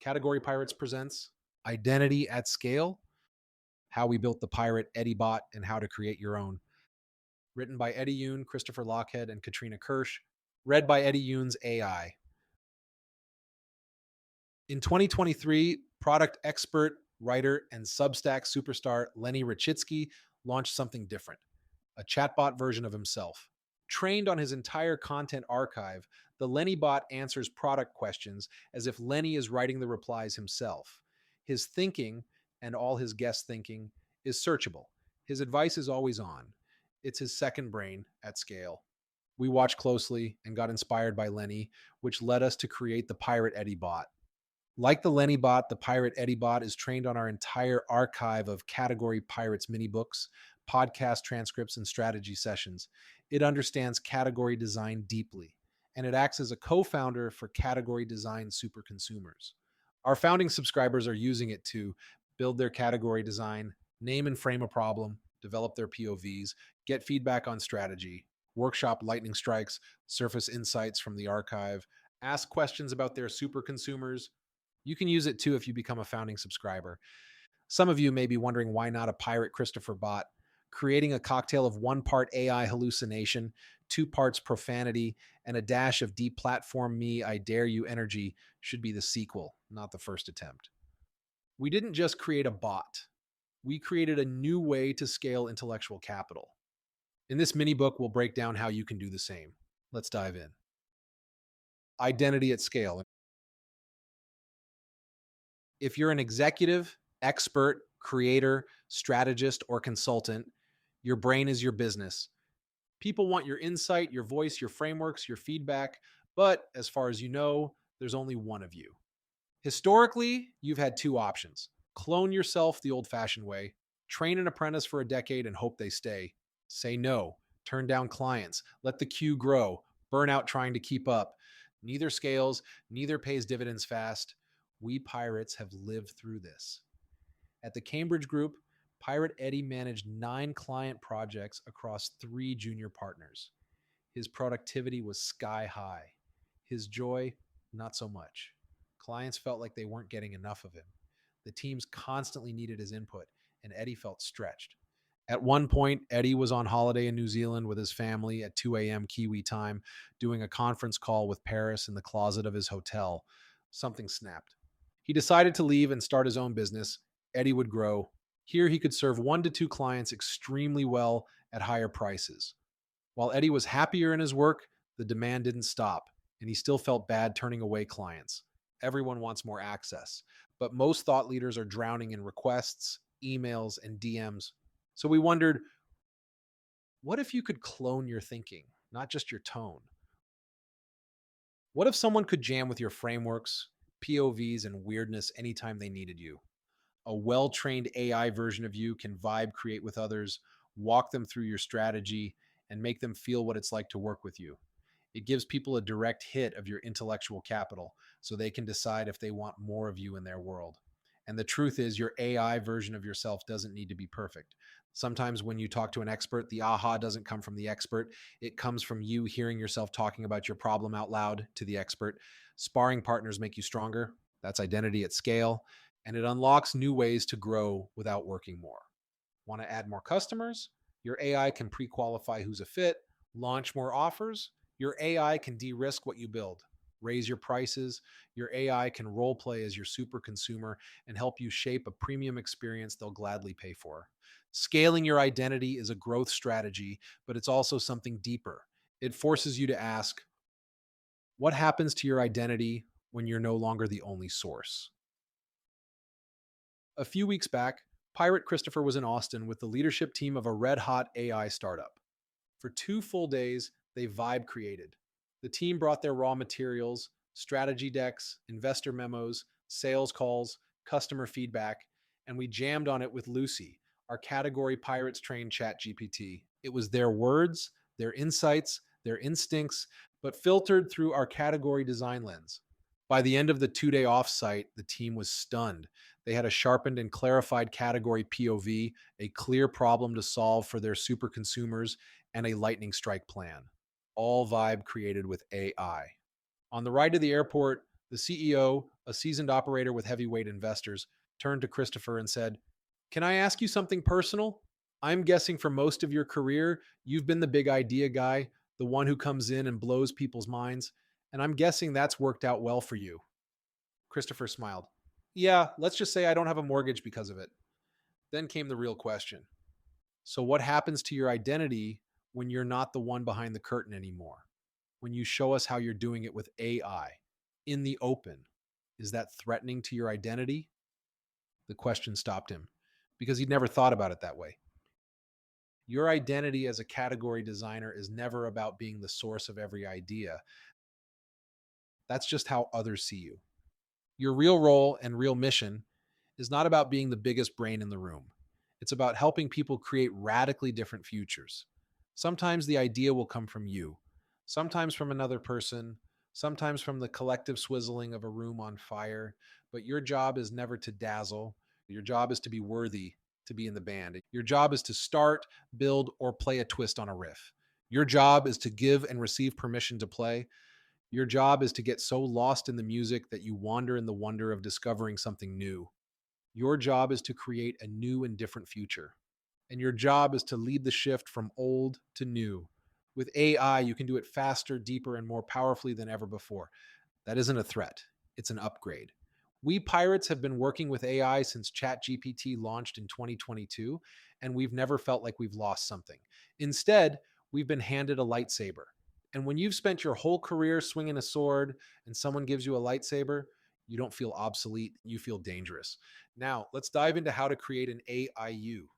Category Pirates presents Identity at Scale, How We Built the Pirate Eddie Bot and How to Create Your Own. Written by Eddie Yoon, Christopher Lochhead, and Katrina Kirsch. Read by Eddie Yoon's AI. In 2023, product expert, writer, and Substack superstar Lenny Rachitsky launched something different, a chatbot version of himself. Trained on his entire content archive, the Lenny bot answers product questions as if Lenny is writing the replies himself. His thinking, and all his guests' thinking, is searchable. His advice is always on. It's his second brain at scale. We watched closely and got inspired by Lenny, which led us to create the Pirate Eddie bot. Like the Lenny bot, the Pirate Eddie bot is trained on our entire archive of Category Pirates mini books, podcast transcripts, and strategy sessions. It understands category design deeply, and it acts as a co-founder for category design super consumers. Our founding subscribers are using it to build their category design, name and frame a problem, develop their POVs, get feedback on strategy, workshop lightning strikes, surface insights from the archive, ask questions about their super consumers. You can use it too if you become a founding subscriber. Some of you may be wondering why not a Pirate Christopher bot. Creating a cocktail of 1 part AI hallucination, 2 parts profanity, and a dash of deplatform me, I dare you energy should be the sequel, not the first attempt. We didn't just create a bot. We created a new way to scale intellectual capital. In this mini book, we'll break down how you can do the same. Let's dive in. Identity at scale. If you're an executive, expert, creator, strategist, or consultant, your brain is your business. People want your insight, your voice, your frameworks, your feedback, but as far as you know, there's only one of you. Historically, you've had 2 options. Clone yourself the old-fashioned way, train an apprentice for a decade and hope they stay. Say no, turn down clients, let the queue grow, burn out trying to keep up. Neither scales, neither pays dividends fast. We pirates have lived through this. At the Cambridge Group, Pirate Eddie managed 9 client projects across 3 junior partners. His productivity was sky high. His joy, not so much. Clients felt like they weren't getting enough of him. The teams constantly needed his input, and Eddie felt stretched. At one point, Eddie was on holiday in New Zealand with his family at 2 a.m. Kiwi time, doing a conference call with Paris in the closet of his hotel. Something snapped. He decided to leave and start his own business. Eddie would grow. Here he could serve 1 to 2 clients extremely well at higher prices. While Eddie was happier in his work, the demand didn't stop, and he still felt bad turning away clients. Everyone wants more access, but most thought leaders are drowning in requests, emails, and DMs. So we wondered, what if you could clone your thinking, not just your tone? What if someone could jam with your frameworks, POVs, and weirdness anytime they needed you? A well-trained AI version of you can vibe create with others, walk them through your strategy, and make them feel what it's like to work with you. It gives people a direct hit of your intellectual capital so they can decide if they want more of you in their world. And the truth is, your AI version of yourself doesn't need to be perfect. Sometimes when you talk to an expert, the aha doesn't come from the expert. It comes from you hearing yourself talking about your problem out loud to the expert. Sparring partners make you stronger. That's identity at scale. And it unlocks new ways to grow without working more. Want to add more customers? Your AI can pre-qualify who's a fit, launch more offers. Your AI can de-risk what you build, raise your prices. Your AI can role play as your super consumer and help you shape a premium experience they'll gladly pay for. Scaling your identity is a growth strategy, but it's also something deeper. It forces you to ask, what happens to your identity when you're no longer the only source? A few weeks back, Pirate Christopher was in Austin with the leadership team of a red-hot AI startup. For 2 full days, they vibe created. The team brought their raw materials, strategy decks, investor memos, sales calls, customer feedback, and we jammed on it with Lucy, our Category Pirates trained ChatGPT. It was their words, their insights, their instincts, but filtered through our category design lens. By the end of the 2-day offsite, the team was stunned. They had a sharpened and clarified category POV, a clear problem to solve for their super consumers, and a lightning strike plan. All vibe created with AI. On the ride to the airport, the CEO, A seasoned operator with heavyweight investors turned to Christopher and said, "Can I ask you something personal? I'm guessing for most of your career, you've been the big idea guy, the one who comes in and blows people's minds, and I'm guessing that's worked out well for you." Christopher smiled. "Yeah, let's just say I don't have a mortgage because of it." Then came the real question. "So, what happens to your identity when you're not the one behind the curtain anymore? When you show us how you're doing it with AI in the open, is that threatening to your identity?" The question stopped him because he'd never thought about it that way. Your identity as a category designer is never about being the source of every idea. That's just how others see you. Your real role and real mission is not about being the biggest brain in the room. It's about helping people create radically different futures. Sometimes the idea will come from you, sometimes from another person, sometimes from the collective swizzling of a room on fire. But your job is never to dazzle. Your job is to be worthy to be in the band. Your job is to start, build, or play a twist on a riff. Your job is to give and receive permission to play. Your job is to get so lost in the music that you wander in the wonder of discovering something new. Your job is to create a new and different future. And your job is to lead the shift from old to new. With AI, you can do it faster, deeper, and more powerfully than ever before. That isn't a threat, it's an upgrade. We pirates have been working with AI since ChatGPT launched in 2022, and we've never felt like we've lost something. Instead, we've been handed a lightsaber. And when you've spent your whole career swinging a sword and someone gives you a lightsaber, you don't feel obsolete, you feel dangerous. Now, let's dive into how to create an AIU.